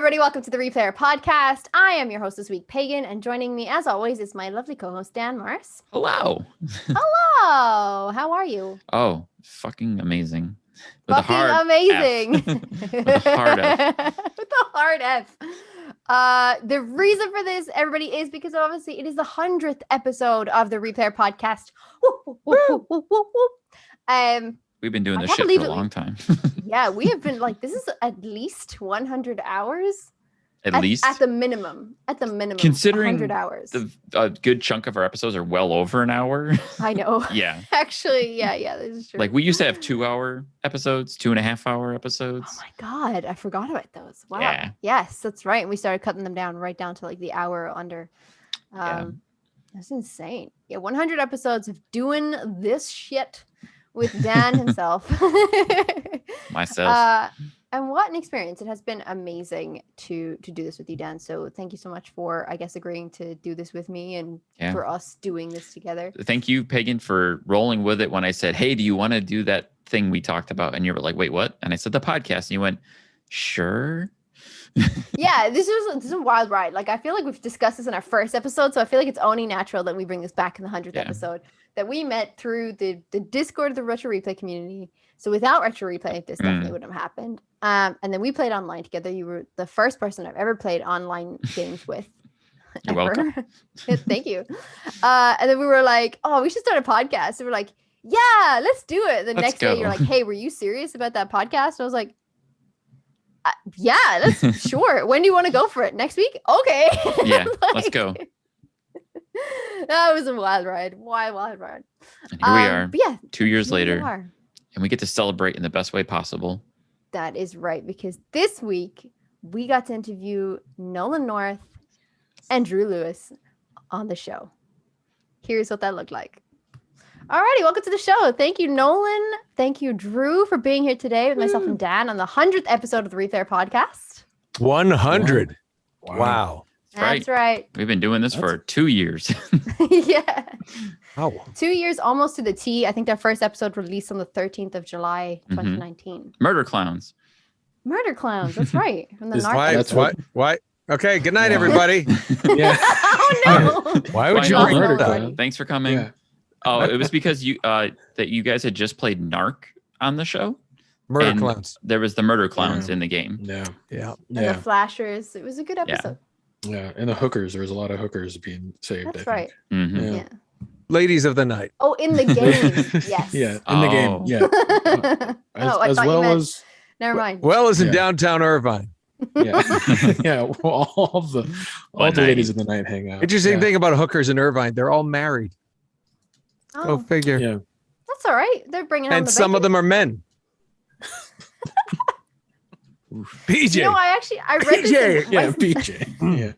everybody. Welcome to the Replayer Podcast. I am your host this week, Pagan, and joining me, as always, is my lovely co-host, Dan Morris. Hello. Hello. How are you? Oh, fucking amazing. Amazing. With a hard F. With a hard F. The reason for this, everybody, is because obviously it is the 100th episode of the Replayer Podcast. We've been doing this shit for a long time. Yeah, we have been this is at least 100 hours. At least? At the minimum. Considering 100 hours. A good chunk of our episodes are well over an hour. I know. Yeah. Actually, yeah, this is true. We used to have 2-hour episodes, 2.5-hour epides. Oh my God, I forgot about those. Wow. Yeah. Yes, that's right. And we started cutting them down right down to the hour or under. That's insane. Yeah, 100 episodes of doing this shit with Dan himself. Myself. And what an experience. It has been amazing to do this with you, Dan. So thank you so much for, agreeing to do this with me and for us doing this together. Thank you, Pagan, for rolling with it when I said, hey, do you want to do that thing we talked about? And you were like, wait, what? And I said, the podcast. And you went, sure. Yeah, this is a wild ride. I feel like we've discussed this in our first episode, so I feel like it's only natural that we bring this back in the 100th episode, that we met through the Discord of the Retro Replay community. So without Retro Replay, this definitely wouldn't have happened. And then we played online together. You were the first person I've ever played online games with. You're welcome. Thank you. And then we were like, oh, we should start a podcast. So we're like, yeah, let's do it. The next day you're like, hey, were you serious about that podcast? And I was like, yeah, let's sure. When do you want to go for it? Next week? Okay. Yeah, let's go. That was a wild ride. Wild ride. And here we are. But yeah, 2 years later. And we get to celebrate in the best way possible. That is right, because this week we got to interview Nolan North and Drew Lewis on the show. Here's what that looked like. Alrighty, welcome to the show. Thank you, Nolan. Thank you, Drew, for being here today with myself and Dan on the 100th episode of the Replayer Podcast. 100. Wow. That's right. We've been doing this for 2 years. Yeah. Oh. 2 years almost to the T. I think their first episode released on the 13th of July, 2019. Murder Clowns. That's right. From the That's why. Okay, good night, everybody. Yeah. Oh, no. Why would you bring Murder that up? Clown? Thanks for coming. Yeah. Oh, it was because you guys had just played Narc on the show. Murder Clowns. There was the Murder Clowns in the game. Yeah. And the Flashers. It was a good episode. Yeah, and the hookers. There was a lot of hookers being saved. That's right. Mm-hmm. Yeah. Ladies of the night. Oh, in the game. Yes. Yeah, in the game. Yeah. As well as. Never mind. Well as in downtown Irvine. Yeah. Yeah. Well, all the ladies of the night hang out. Interesting thing about hookers in Irvine, they're all married. Oh, Go figure. Yeah. That's all right. They're bringing home and the some of bacon. them are men. PJ. You know, I read this. PJ. Yeah.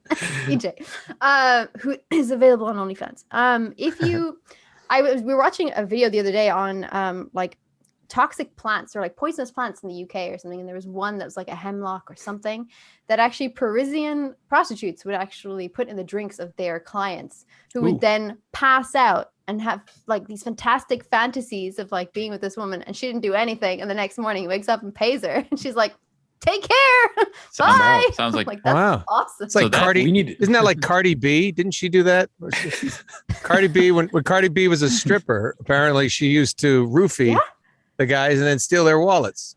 PJ, who is available on OnlyFans. We were watching a video the other day on toxic plants or poisonous plants in the UK or something, and there was one that was a hemlock or something that actually Parisian prostitutes would actually put in the drinks of their clients, who would then pass out and have these fantastic fantasies of being with this woman, and she didn't do anything, and the next morning he wakes up and pays her, and she's like, take care. Bye. Sounds like that's wow. Awesome. It's Cardi. Isn't that like Cardi B? Didn't she do that? Cardi B, when Cardi B was a stripper, apparently she used to roofie the guys and then steal their wallets.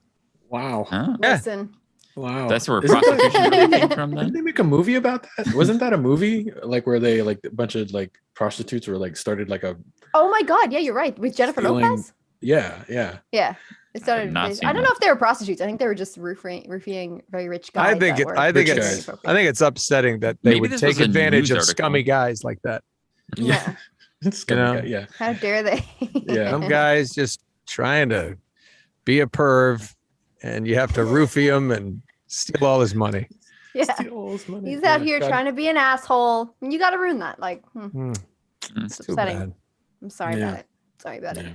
Wow. Huh? Listen. Wow. That's where prostitution really came from then? Didn't they make a movie about that? Wasn't that a movie where they a bunch of prostitutes were started a Oh my God, yeah, you're right. With Jennifer Lopez? Yeah. Yeah. It started. I don't know if they were prostitutes. I think they were just roofing very rich guys. I think it's upsetting that they would take advantage of scummy guys like that. Yeah. Yeah. How dare they? Yeah. Some guys just trying to be a perv, and you have to roofie him and steal all his money. Yeah. He's out here trying to be an asshole, and you got to ruin that. It's upsetting. Bad. I'm sorry about it. Sorry about it.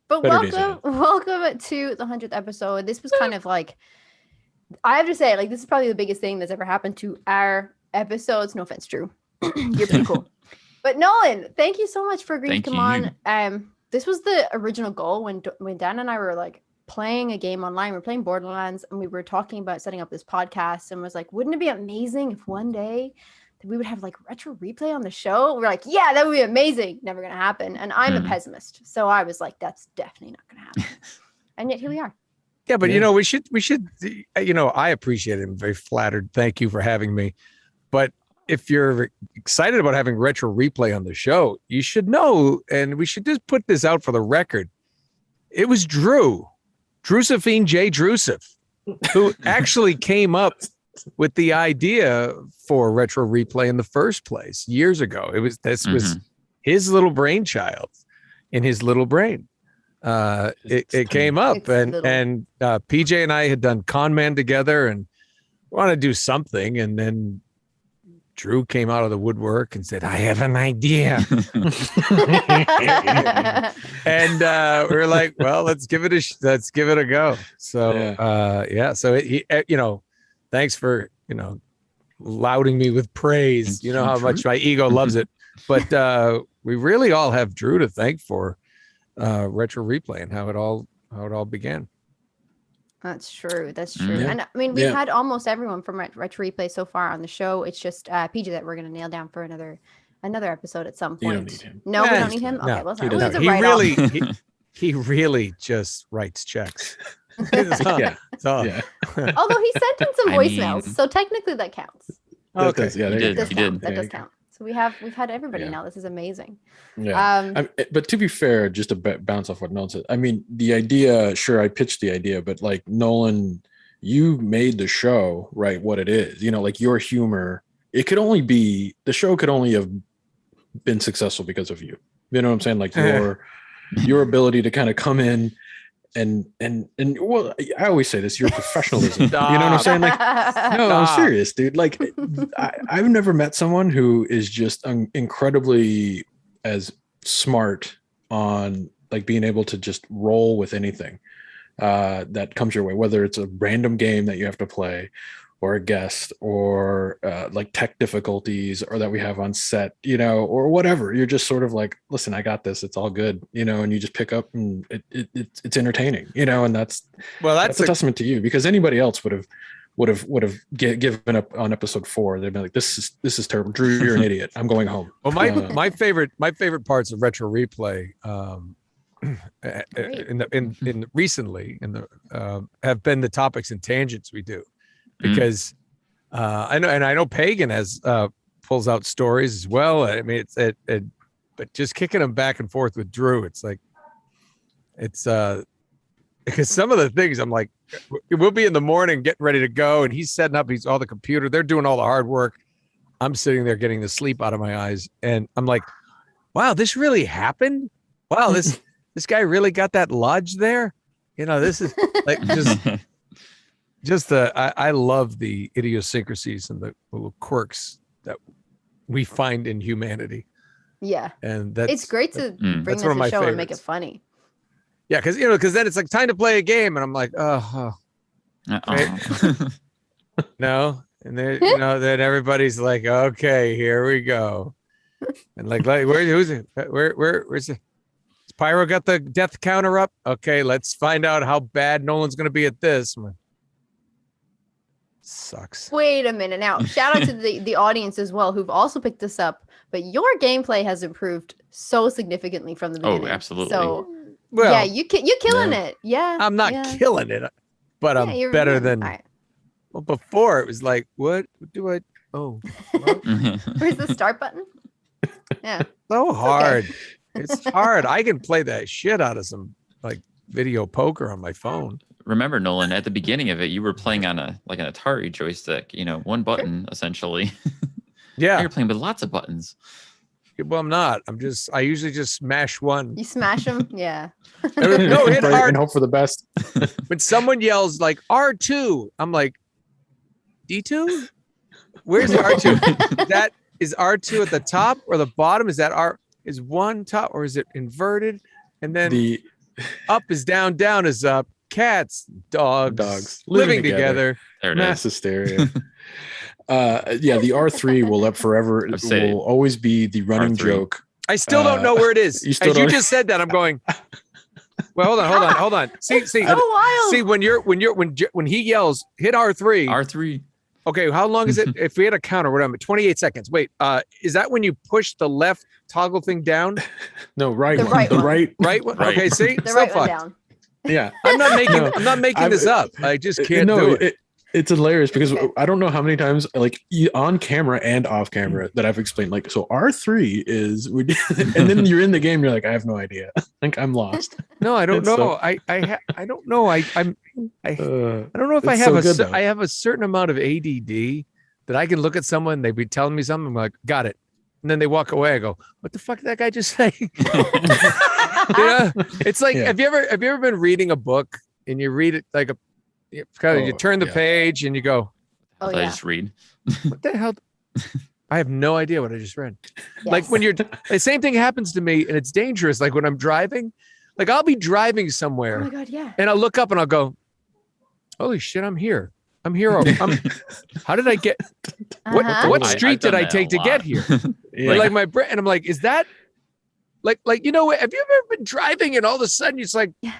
But welcome to the 100th episode. This was kind of I have to say, this is probably the biggest thing that's ever happened to our episodes. No offense, Drew. You're pretty cool. But Nolan, thank you so much for agreeing to come on. This was the original goal when Dan and I were playing a game online. We're playing Borderlands, and we were talking about setting up this podcast, and was like, wouldn't it be amazing if one day that we would have like retro replay on the show? We're like, yeah, that would be amazing. Never gonna happen. And I'm a pessimist, so I was like, that's definitely not gonna happen. And yet here we are. Yeah, but we should, I appreciate it. I'm very flattered. Thank you for having me. But if you're excited about having retro replay on the show, you should know, and we should just put this out for the record. It was Drusephine J. Drusef, who actually came up with the idea for retro replay in the first place years ago. This was his little brainchild in his little brain. It came up, and PJ and I had done Con Man together and want to do something, and then Drew came out of the woodwork and said, I have an idea. And we were like, well, let's give it a go. So so thanks for lauding me with praise. You know how much my ego loves it. But we really all have Drew to thank for retro replay and how it all began. That's true. And I mean, we've had almost everyone from retro replay so far on the show. It's just PJ that we're going to nail down for another episode at some point. You don't need him. No, we don't need him. Okay, well, he really just writes checks. Although he sent in some voicemails, so technically that counts. Okay, That does count. So we've had everybody now. This is amazing. Yeah. But to be fair, just to bounce off what Nolan said, I mean, the idea, sure, I pitched the idea, but like Nolan, you made the show, right, what it is. Like your humor, the show could only have been successful because of you. You know what I'm saying? Like your ability to kind of come in and well, I always say this, your professionalism. You know what I'm saying? Like, no, I'm serious, dude. Like, I've never met someone who is just incredibly as smart on like being able to just roll with anything that comes your way, whether it's a random game that you have to play, or a guest, or like tech difficulties, or that we have on set, or whatever. You're just sort of like, listen, I got this. It's all good, and you just pick up, and it's entertaining, and that's a testament to you, because anybody else would have given up on episode 4. They'd been like, this is terrible. Drew, you're an idiot. I'm going home. Well, my favorite parts of retro replay have been the topics and tangents we do. Because I know Pagan has pulls out stories as well. I mean, but just kicking them back and forth with Drew, it's because some of the things I'm like, we'll be in the morning getting ready to go, and he's setting up. He's all the computer. They're doing all the hard work. I'm sitting there getting the sleep out of my eyes, and I'm like, wow, this really happened. Wow, this guy really got that lodge there. This is like just I love the idiosyncrasies and the little quirks that we find in humanity. Yeah. And it's great to bring this to the show and make it funny. Yeah, because then it's like time to play a game, and I'm like, no. And then then everybody's like, okay, here we go. And like who's it? Where's it? Pyro got the death counter up. Okay, let's find out how bad Nolan's gonna be at this. Sucks. Wait a minute. Now, shout out to the audience as well, who've also picked this up. But your gameplay has improved so significantly from the beginning. Oh, absolutely. So, yeah, you're killing it. Yeah, I'm not killing it, but I'm better than. Right. Well, before it was like, what do I? Oh, where's the start button? Yeah, so hard. Okay. It's hard. I can play that shit out of some like video poker on my phone. Remember, Nolan, at the beginning of it, you were playing on an Atari joystick, one button essentially. Yeah. Now you're playing with lots of buttons. Well, I'm not. I usually just smash one. You smash them? Yeah. No, hit hard and hope for the best. When someone yells like R2, I'm like, D2? Where's the R2? Is R2 at the top or the bottom? Is one top, or is it inverted? And then the up is down, down is up. Cats, dogs living together. Mass hysteria. The R3 will forever. Will always be the running R3 joke. I still don't know where it is. You just said that. I'm going, Well, hold on. See, so wild. see, when he yells, hit R3. R3. Okay, how long is it? If we had a counter, what am I? 28 seconds. Wait, is that when you push the left toggle thing down? No, right. The one. right The one. right one. Right. Okay, see, The so right one fucked. down. Yeah. I'm not making this up. I just can't do it. It's hilarious because Okay. I don't know how many times, like on camera and off camera, that I've explained. Like, so R3 is, and then you're in the game. You're like, I have no idea. Like, I'm lost. No, I don't It's know. so- I don't know. I don't know if I It's have so good, though. I have a certain amount of ADD that I can look at someone, they be telling me something, I'm like, got it. And then they walk away. I go, what the fuck did that guy just say? Yeah. It's like, Yeah. have you ever been reading a book and you read it like you turn the yeah. page and you go, Oh, I yeah. just read. what the hell? I have no idea what I just read. Like Yes. when the same thing happens to me and it's dangerous. Like when I'm driving, like I'll be driving Oh somewhere my God, yeah. and I'll look up and I'll go, holy shit, I'm here. How did I get, what Uh-huh. what Totally. street I've done did I that take a to get lot. here? Yeah. Like my brain, and I'm like, is that like, you know, have you ever been driving and all of a sudden it's like, Yeah.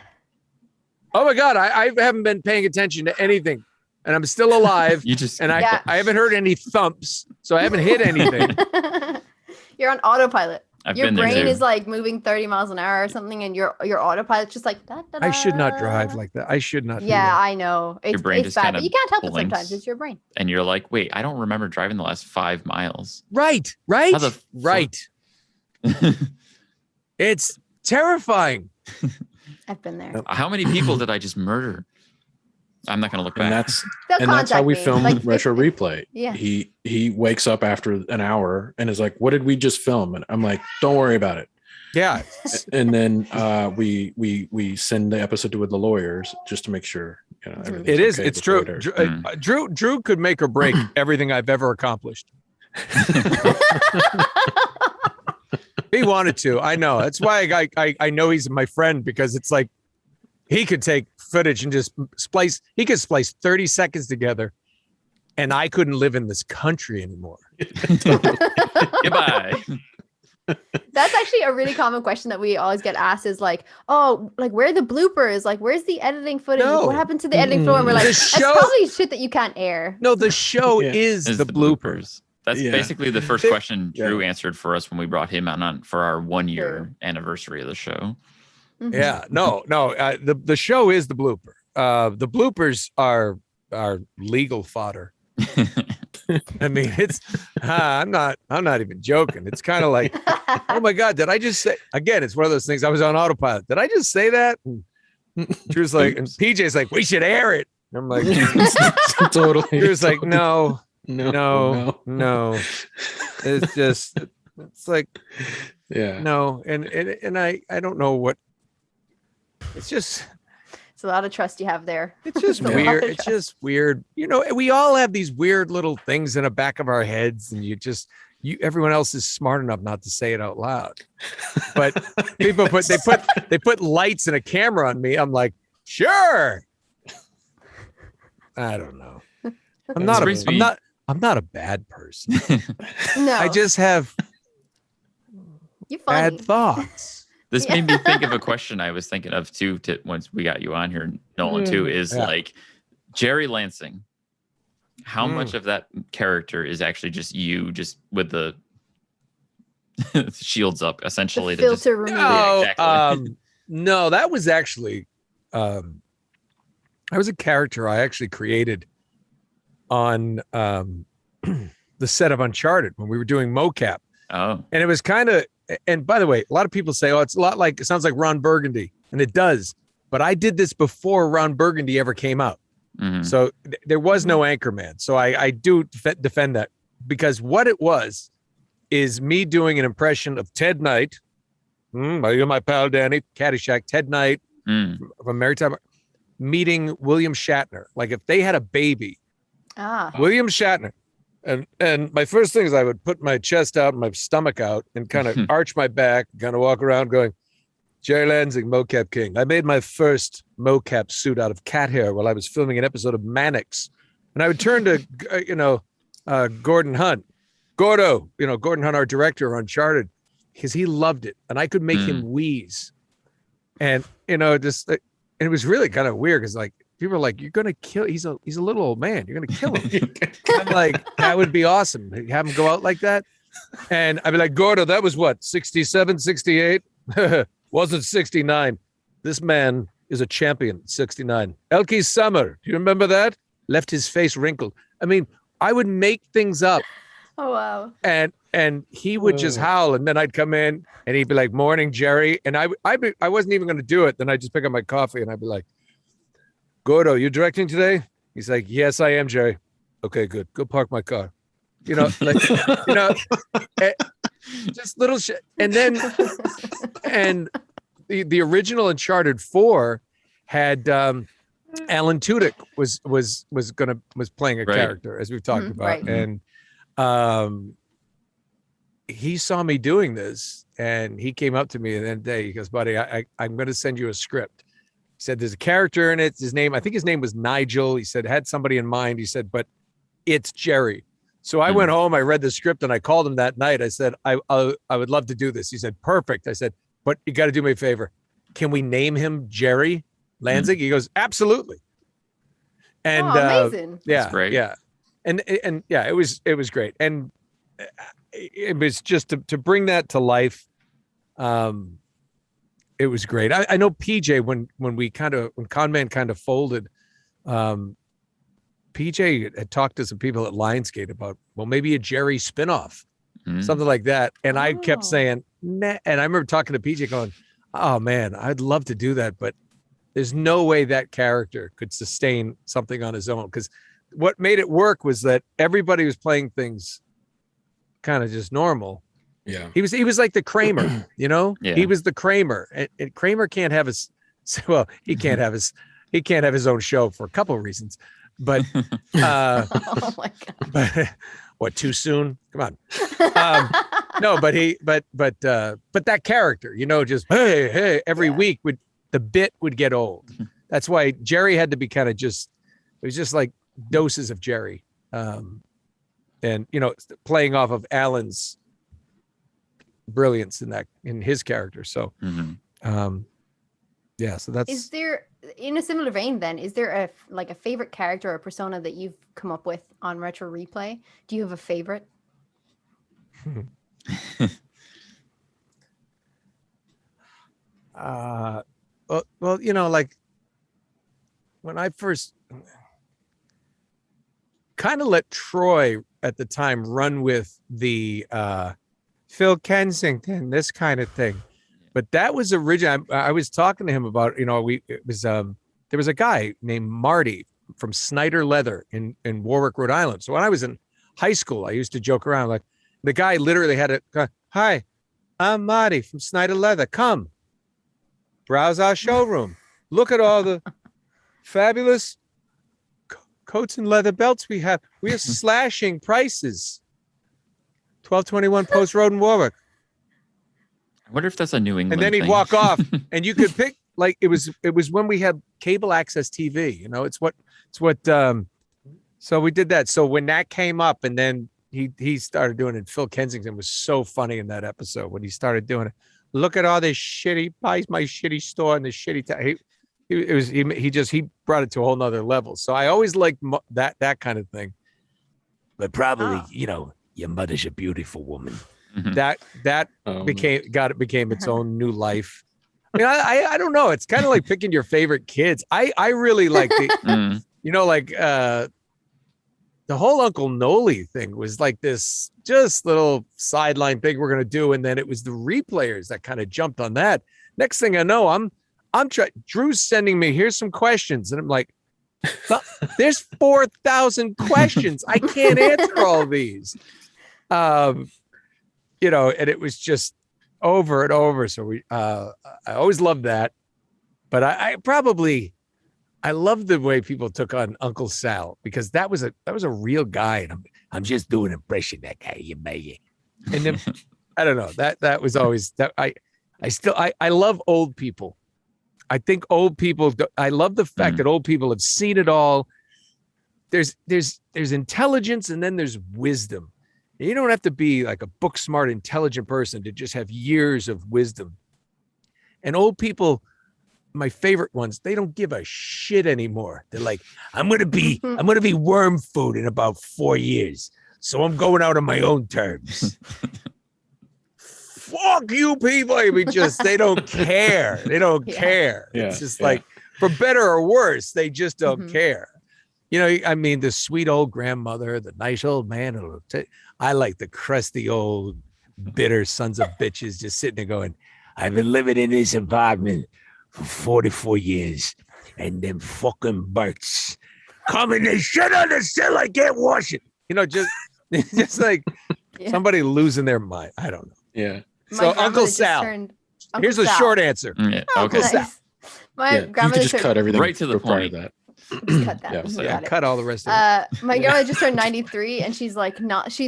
oh my God, I haven't been paying attention to anything and I'm still alive. You just And Yeah. I haven't heard any thumps, so I haven't hit anything. You're on autopilot. I've Your been there brain too. is like moving 30 miles an hour or something, and your autopilot's just like da, da, I should not da. drive like that. I should not. do Yeah, that. I know. It's, brain it's just bad, kinda but you can't help it blinks. sometimes. It's your brain. and you're like, wait, I don't remember driving the last 5 miles. Right. How the fuck? Right. It's terrifying. I've been there. How many people did I just murder? I'm not gonna look and back. They'll that's how contact we me. film Like, retro replay. Yeah. He wakes up after an hour and is like, what did we just film? And I'm like, don't worry about it. Yeah. And then we send the episode to the lawyers just to make sure, you know, everything's It is. okay It's before true. it airs. Drew could make or break everything I've ever accomplished. He wanted to. I know. That's why I know he's my friend, because it's like he could take footage and just splice. He could splice 30 seconds together, and I couldn't live in this country anymore. Goodbye. That's actually a really common question that we always get asked is like, oh, like where are the bloopers? Like where's the editing footage? No. What happened to the editing floor? And we're like, The that's show- probably shit that you can't air. No, the show Yeah. is Is the bloopers. That's Yeah. basically the first There- question Drew answered for us when we brought him on for our 1-year True. anniversary of the show. Mhm. Yeah, no. The show is the blooper. The bloopers are legal fodder. I mean, it's I'm not even joking. It's kind of like, oh my God, did I just say again? It's one of those things. I was on autopilot. Did I just say that? And Drew's like, and PJ's like, we should air it. And I'm like, Totally. Drew's like, no. no. It's just, it's like, Yeah. no. And I don't know what. It's just. It's a lot of trust you have there. It's just A lot weird. of It's trust. just weird. You know, we all have these weird little things in the back of our heads, and everyone else is smart enough not to say it out loud. But people they put lights and a camera on me. I'm like, sure. I don't know. I'm not brings me- I'm not a bad person. No, I just have you're funny. bad thoughts. This made me think of a question I was thinking of too. Once we got you on here, Nolan, too, is Yeah. like Jerry Lansing. How Mm. much of that character is actually just you, just with the shields up, essentially? The to just, filter removed. Yeah, exactly. No, that was actually I was a character I actually created on the set of Uncharted when we were doing mocap. Oh, And it was kind of, and by the way, a lot of people say, oh, it's a lot like, it sounds like Ron Burgundy. And it does. But I did this before Ron Burgundy ever came out. mhm. So there was no Anchorman. So I do defend that, because what it was is me doing an impression of Ted Knight. My pal Danny, Caddyshack, Ted Knight Mm. from Maritime, meeting William Shatner. Like if they had a baby, Ah, William Shatner. And my first thing is I would put my chest out and my stomach out and kind of arch my back, kind of walk around going, Jerry Lansing, mocap king. I made my first mocap suit out of cat hair while I was filming an episode of Mannix. And I would turn to, Gordon Hunt. Gordo, Gordon Hunt, our director on Uncharted, because he loved it. And I could make him wheeze. And just and it was really kind of weird because like people are like, you're gonna kill. He's a little old man. You're gonna kill him. I'm like, that would be awesome. Have him go out like that. And I'd be like, Gordo, that was what, 67, 68? Wasn't 69. This man is a champion, 69. Elkie Summer, do you remember that? Left his face wrinkled. I mean, I would make things up. Oh, wow. And he would just howl, and then I'd come in, and he'd be like, "Morning, Jerry." And I wasn't even going to do it. Then I'd just pick up my coffee, and I'd be like, "Gordo, you directing today?" He's like, "Yes, I am, Jerry." Okay, good. Go park my car. Just little shit. And then, and the original Uncharted 4 had Alan Tudyk was playing a character, as we've talked about, right. and he saw me doing this, and he came up to me the other day. He goes, "Buddy, I'm going to send you a script." He said, "There's a character in it. I think his name was Nigel." He said, "Had somebody in mind." He said, "But it's Jerry." So I went home, I read the script, and I called him that night. I said, I would love to do this. He said, "Perfect." I said, "But you got to do me a favor. Can we name him Jerry Lanzig?" He goes, "Absolutely." And amazing. yeah, That's great. yeah. And yeah, it was great. And it was just to bring that to life. It was great. I know PJ, when Conman kind of folded, PJ had talked to some people at Lionsgate about, well, maybe a Jerry spinoff, something like that. And I kept saying, nah. And I remember talking to PJ going, "Oh man, I'd love to do that, but there's no way that character could sustain something on his own." Because what made it work was that everybody was playing things kind of just normal. Yeah. He was like the Kramer, Yeah. He was the Kramer, and Kramer can't have he can't have his own show for a couple of reasons. But Oh my God. but what, too soon? Come on. No, but that character, just hey, every week the bit would get old. That's why Jerry had to be kind of it was just like doses of Jerry. And playing off of Alan's brilliance in his character. So yeah, so that's. Is there, in a similar vein then, is there a favorite character or persona that you've come up with on Retro Replay? Do you have a favorite? Well, like when I first kind of let Troy at the time run with the Phil Kensington, this kind of thing. But that was original. I was talking to him about, there was a guy named Marty from Snyder Leather in Warwick, Rhode Island. So when I was in high school, I used to joke around, like the guy literally had "Hi, I'm Marty from Snyder Leather. Come browse our showroom. Look at all the fabulous coats and leather belts we have. We are slashing prices. 1221 Post Road in Warwick." I wonder if that's a New England And then he'd thing. walk off, and you could pick, like, it was when we had cable access TV, so we did that. So when that came up, and then he started doing it, Phil Kensington was so funny in that episode when he started doing it. "Look at all this shitty, buys my shitty store and the shitty he brought it to a whole nother level. So I always liked that kind of thing. But probably, your mother's a beautiful woman. Mhm. That became its own new life. I mean, I don't know. It's kind of like picking your favorite kids. I really like the the whole Uncle Noli thing was like this just little sideline thing we're gonna do, and then it was the replayers that kind of jumped on that. Next thing I know, I'm trying. Drew's sending me, "Here's some questions," and I'm like, "There's 4,000 questions. I can't answer all these." And it was just over and over. So I always loved that, but I love the way people took on Uncle Sal, because that was a real guy, and I'm just doing an impression of that guy, you may. And then I don't know, that was always that. I love old people. I think old people. I love the fact that old people have seen it all. There's intelligence, and then there's wisdom. You don't have to be like a book smart, intelligent person to just have years of wisdom. And old people my favorite ones, they don't give a shit anymore. They're like, I'm gonna be worm food in about 4 years, so I'm going out on my own terms. Fuck you, people. I mean, just they don't care. They don't care. Yeah, It's just like, for better or worse, they just don't care. You know, I mean, the sweet old grandmother, the nice old man. I like the crusty old bitter sons of bitches just sitting there going, I've been living in this apartment for 44 years, and them fucking birds come and they shit on the sill. I can't wash it. You know, just like somebody losing their mind. I don't know. Yeah. So Uncle Sal. Here's a short answer. Yeah. Oh, Okay. nice. My You grandmother could just cut everything right to the prior point. to that. Just cut that. Yeah. Got it. Cut all the rest of it. My grandma just turned 93, and she's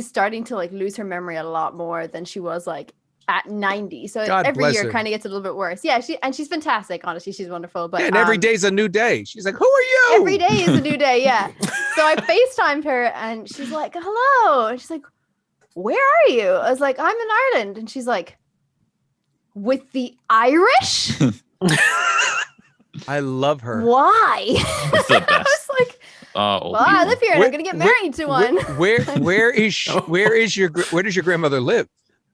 starting to like lose her memory a lot more than she was like at 90. So God every bless year her. kind of gets a little bit worse. Yeah, she's fantastic. Honestly, she's wonderful. But And every day's a new day. She's like, who are you? every day is a new day. Yeah. So I FaceTimed her, and she's like, hello. And she's like, where are you? I was like, I'm in Ireland. And she's like, with the Irish? I love her. Why? It's the I best. was like, Old well, I people. live here, and I'm gonna get married to one. Where does your grandmother live?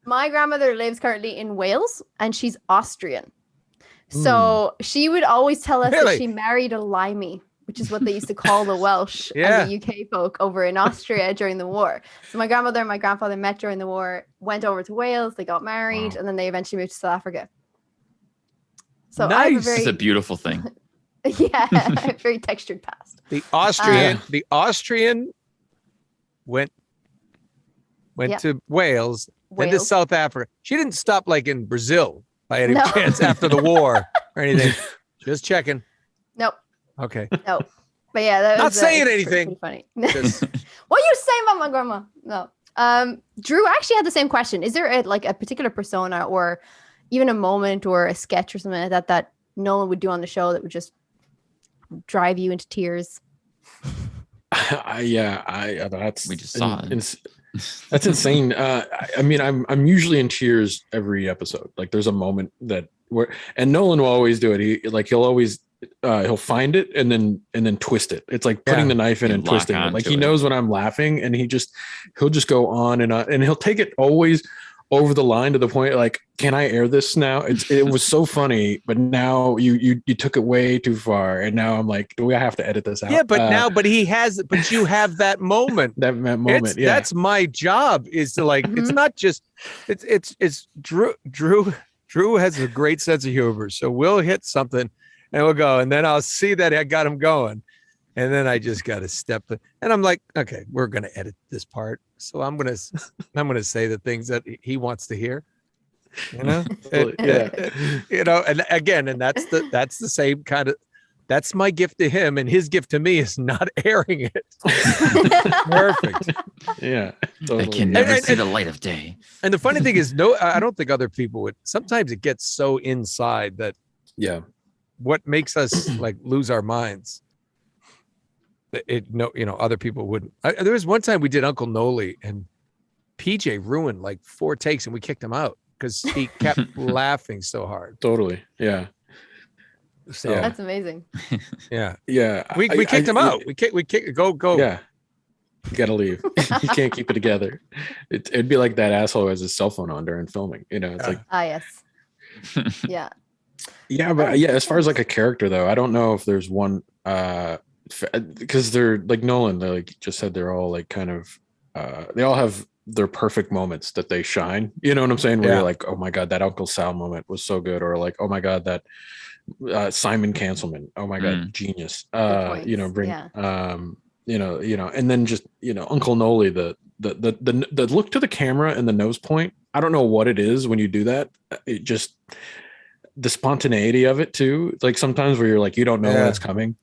My grandmother lives currently in Wales, and she's Austrian. So she would always tell us that she married a limey, which is what they used to call the Welsh and the UK folk over in Austria during the war. So my grandmother and my grandfather met during the war, went over to Wales, they got married, and then they eventually moved to South Africa. So I have a Nice. It's a beautiful thing. a very textured past. The Austrian went to Wales, then to South Africa. She didn't stop like in Brazil by any chance after the war or anything. Just checking. Nope. Okay. No. But yeah, that was Not saying it's anything. pretty funny. Just- What are you saying about my grandma? No. Drew actually had the same question. Is there a particular persona or even a moment or a sketch or something like that Nolan would do on the show that would just drive you into tears? That's We just saw it. That's insane. I mean, I'm usually in tears every episode. Like, there's a moment and Nolan will always do it. He'll always he'll find it and then twist it. It's like putting the knife in and twisting it. Like, he knows when I'm laughing, and he'll just go on, and he'll take it always over the line to the point like, can I air this now? It was so funny, but now you took it way too far, and now I'm like, do we have to edit this out? Yeah, but you have that moment. That moment. That's my job, is to like, it's not just it's Drew has a great sense of humor. So we'll hit something and we'll go, and then I'll see that I got him going. And then I just got to step it. And I'm like, okay, we're going to edit this part. So I'm going to say the things that he wants to hear, you know? You know, and again, and that's the same kind of, that's my gift to him. And his gift to me is not airing it. Perfect. Yeah. Totally. They can never see the light of day. And the funny thing is, I don't think other people would. Sometimes it gets so inside that what makes us like lose our minds, other people wouldn't. There was one time we did Uncle Noli, and PJ ruined like 4 takes, and we kicked him out because he kept laughing so hard. Totally. Yeah. So That's amazing. Yeah. We kicked him out. We kicked go. Yeah. You gotta leave. You can't keep it together. It'd be like that asshole who has his cell phone on during filming. You know, it's like, yes. Yeah. Yeah, but as far as like a character though, I don't know if there's one because they're like Nolan, they like just said, they're all like kind of they all have their perfect moments that they shine. You know what I'm saying? Where you're like, oh my God, that Uncle Sal moment was so good, or like, oh my God, that Simon Cancelman, oh my God, genius. And then just, Uncle Noli, the look to the camera and the nose point. I don't know what it is when you do that. It just, the spontaneity of it too. Like sometimes where you're like, you don't know what's coming.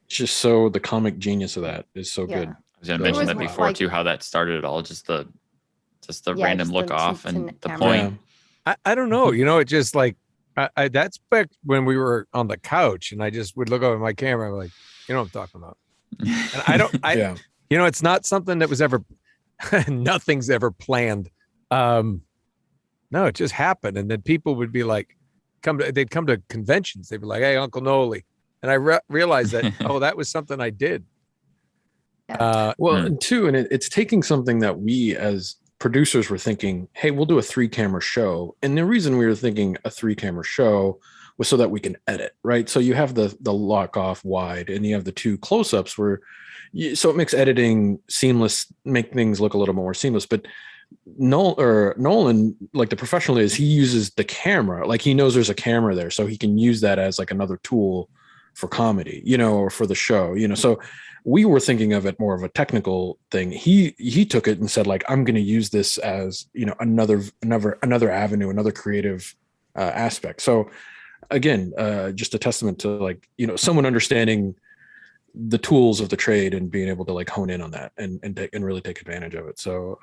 It's just so, the comic genius of that is so good. I was gonna mention that before too, how that started it all, just the random look off and the point. I don't know, it just like I that's back when we were on the couch and I just would look over my camera and like, you know what I'm talking about. And it's not something that was ever nothing's ever planned. No, it just happened. And then people would be like, they'd come to conventions. They'd be like, "Hey, Uncle Noli," and I realized that that was something I did. And it's taking something that we as producers were thinking, hey, we'll do a 3-camera show. And the reason we were thinking a 3-camera show was so that we can edit, right? So you have the lock off wide and you have the 2 close-ups so it makes editing seamless, make things look a little more seamless. But Nolan, like the professional is, he uses the camera, like he knows there's a camera there, so he can use that as like another tool for comedy, or for the show, so we were thinking of it more of a technical thing. He took it and said, like, I'm going to use this as, another avenue, another creative aspect. So again, just a testament to, like, someone understanding the tools of the trade and being able to, like, hone in on that and really take advantage of it. So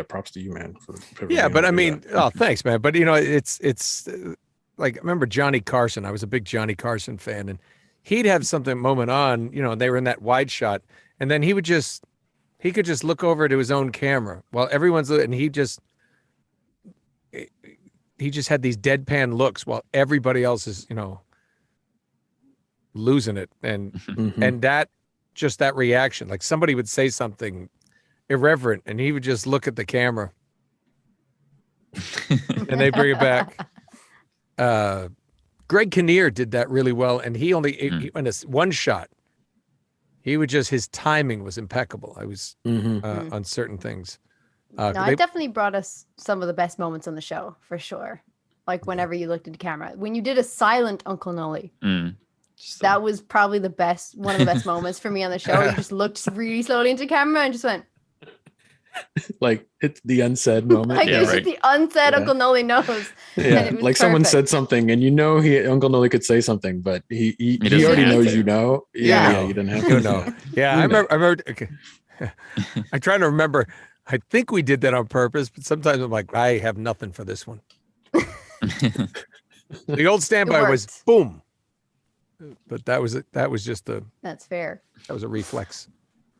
props to you, man. But I mean, thanks, man. But it's like, I remember Johnny Carson. I was a big Johnny Carson fan, and he'd have something moment on, and they were in that wide shot, and then he could just look over to his own camera while everyone's, and he just had these deadpan looks while everybody else is, losing it. And and that reaction, like somebody would say something irreverent and he would just look at the camera and they bring it back. Greg Kinnear did that really well, and he only he went one shot. He would his timing was impeccable. I was on certain things. It definitely brought us some of the best moments on the show, for sure. Like whenever you looked into camera, when you did a silent Uncle Noli, that was probably one of the best moments for me on the show. You just looked really slowly into camera and just went. Like it's the unsaid moment. Like it was just the unsaid Uncle Noli knows. Yeah, like perfect. Someone said something and Uncle Noli could say something, but he already knows you didn't have to know. Yeah, I remember okay. I try to remember. I think we did that on purpose, but sometimes I'm like, I have nothing for this one. The old standby was boom. But that was just that's fair. That was a reflex.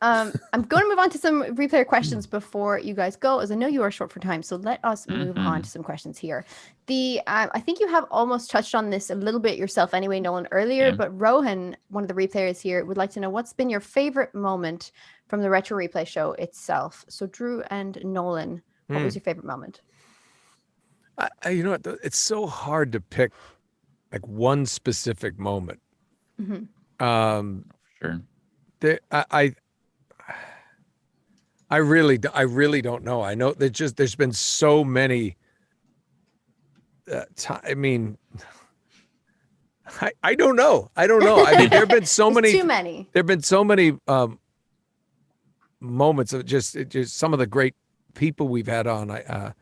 I'm going to move on to some replayer questions before you guys go, as I know you are short for time. So let us move on to some questions here. I think you have almost touched on this a little bit yourself anyway, Nolan, earlier, but Rohan, one of the replayers here, would like to know what's been your favorite moment from the Retro Replay show itself. So Drew and Nolan, what was your favorite moment? You know what? It's so hard to pick like one specific moment. Sure. I really don't know. I know that there's been so many. I mean, I don't know. I mean, there've been so many. Too many. There've been so many moments of just some of the great people we've had on.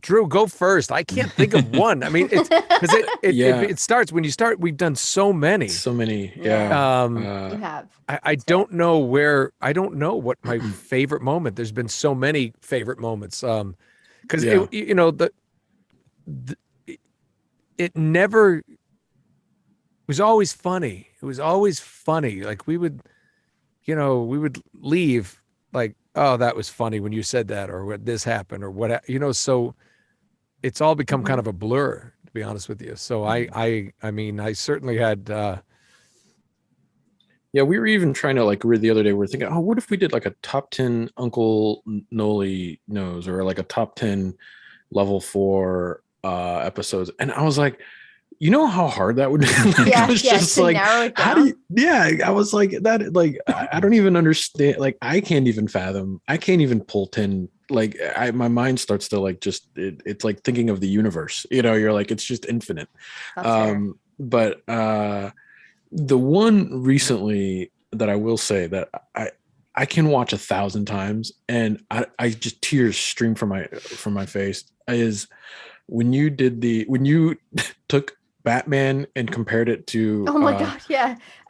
Drew, go first. I can't think of one. I mean, it's because it starts when you start. We've done so many. Yeah. You have. I don't know where. I don't know what my favorite moment. There's been so many favorite moments. Because it never. It was always funny. It was always funny. Like we would leave like, oh, that was funny when you said that, or what this happened, or what, so it's all become kind of a blur, to be honest with you. So I mean, I certainly had, we were even trying to, like, the other day, we were thinking, oh, what if we did like a top 10 Uncle Noli knows, or like a top 10 level 4 episodes. And I was like, you know how hard that would be? I was just like, how do you, I was like that, like, I don't even understand. Like, I can't even fathom. I can't even pull 10. Like my mind starts to like, just, it's like thinking of the universe, you're like, it's just infinite. But the one recently that I will say that I can watch 1,000 times and I just tears stream from my face is when you took Batman and compared it to oh my god,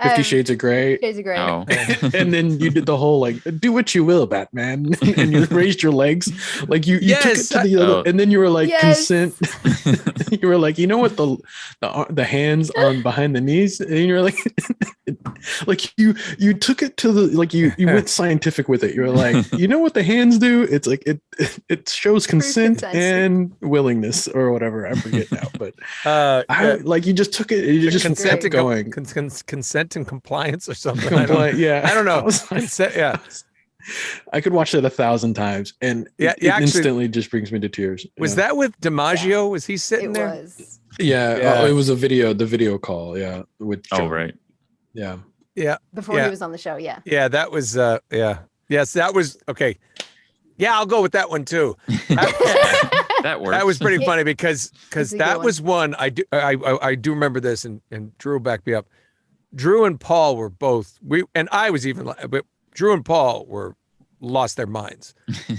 50 Shades of Grey. Shades of Grey. Oh. And then you did the whole like, do what you will, Batman, and you raised your legs, like you took it to the other, and then you were like, consent. You were like, you know what, the hands on behind the knees, and you're like, Like you took it to the like you went scientific with it. You're like, you know what the hands do? It's like it shows consent and willingness or whatever. I forget now, but like you just took it. You just consent kept going. Consent and compliance or something. Yeah, I don't know. Like, consent, yeah. I could watch that 1,000 times, and it instantly just brings me to tears. Was that with DiMaggio? Yeah. Was he sitting there? It was. Yeah, it was the video call. Yeah, with John. Right. Yeah. Yeah. Before he was on the show. Yeah. Yeah, that was. Yes, that was okay. Yeah, I'll go with that one too. That works. That was pretty funny because that was one I do remember this, and Drew backed me up. Drew and Paul were both I was even, but Drew and Paul lost their minds.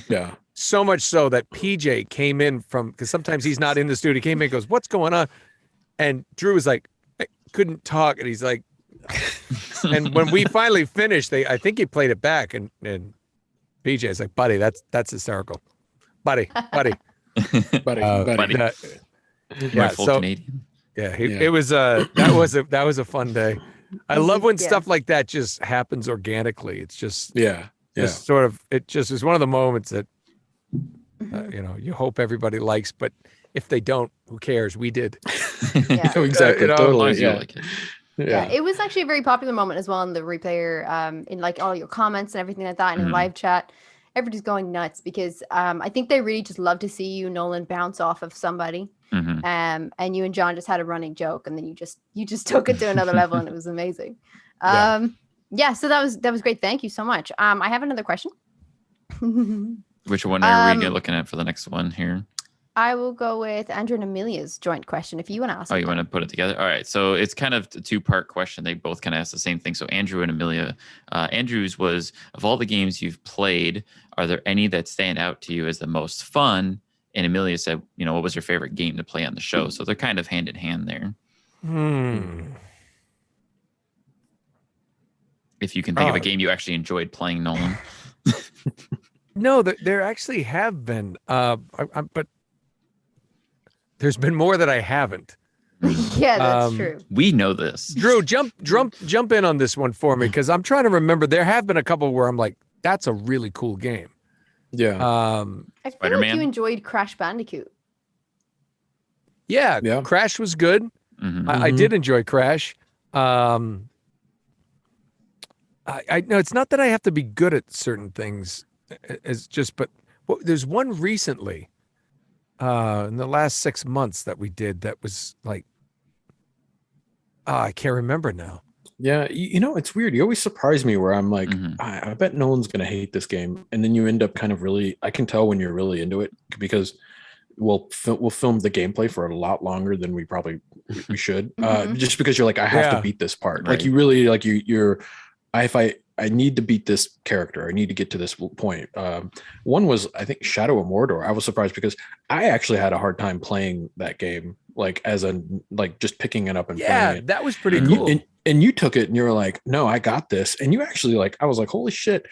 Yeah. So much so that PJ came in because sometimes he's not in the studio. He came in and goes, "What's going on?" And Drew was like, I couldn't talk, and he's like, and when we finally finished, I think he played it back, and PJ's like, "Buddy, that's hysterical, buddy." Buddy. Yeah, full Canadian. Yeah, it was that was a fun day. I love when stuff like that just happens organically. It's just just sort of, it just is one of the moments that you hope everybody likes, but if they don't, who cares? We did. Yeah. Exactly. Totally. Yeah. Like it. Yeah, it was actually a very popular moment as well in the replayer, in like all your comments and everything like that, and in live chat. Everybody's going nuts because I think they really just love to see you, Nolan, bounce off of somebody. And you and John just had a running joke, and then you just took it to another level, and it was amazing. So that was great. Thank you so much. I have another question. Which one are we looking at for the next one here? I will go with Andrew and Amelia's joint question if you want to ask. Oh, you want to put it together? All right. So it's kind of a two-part question. They both kind of ask the same thing. So Andrew and Amelia, Andrew's was, of all the games you've played, are there any that stand out to you as the most fun? And Amelia said, what was your favorite game to play on the show? So they're kind of hand in hand there. If you can think of a game you actually enjoyed playing, Nolan. No, there actually have been, but there's been more that I haven't. Yeah, that's true. We know this. Drew, jump in on this one for me, because I'm trying to remember. There have been a couple where I'm like, that's a really cool game. Yeah. I feel like you enjoyed Crash Bandicoot. Yeah. Crash was good. I did enjoy Crash. I know it's not that I have to be good at certain things, but there's one recently in the last 6 months that we did that was like, I can't remember now. Yeah, it's weird. You always surprise me where I'm like, I bet Nolan's gonna hate this game, and then you end up kind of really. I can tell when you're really into it because we'll film the gameplay for a lot longer than we should, just because you're like, I have to beat this part. Right. Like you really like you're. I need to beat this character. I need to get to this point. One was, I think, Shadow of Mordor. I was surprised because I actually had a hard time playing that game, like just picking it up and playing it. That was pretty cool. And you took it and you were like, no, I got this. And you actually I was like, holy shit.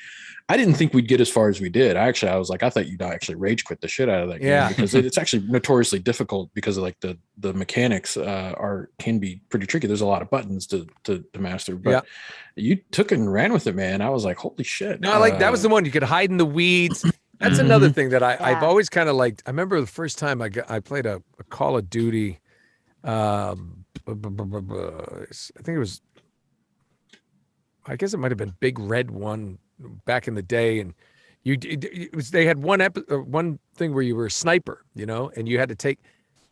I didn't think we'd get as far as we did. I was like, I thought you'd actually rage quit the shit out of that game because it's actually notoriously difficult because of like the mechanics can be pretty tricky. There's a lot of buttons to master, but you took it and ran with it, man. I was like, holy shit. No, that was the one you could hide in the weeds. That's another thing that I've always kind of liked. I remember the first time I played a Call of Duty. I think it was, I guess it might've been Big Red One back in the day. And they had one thing where you were a sniper, and you had to take,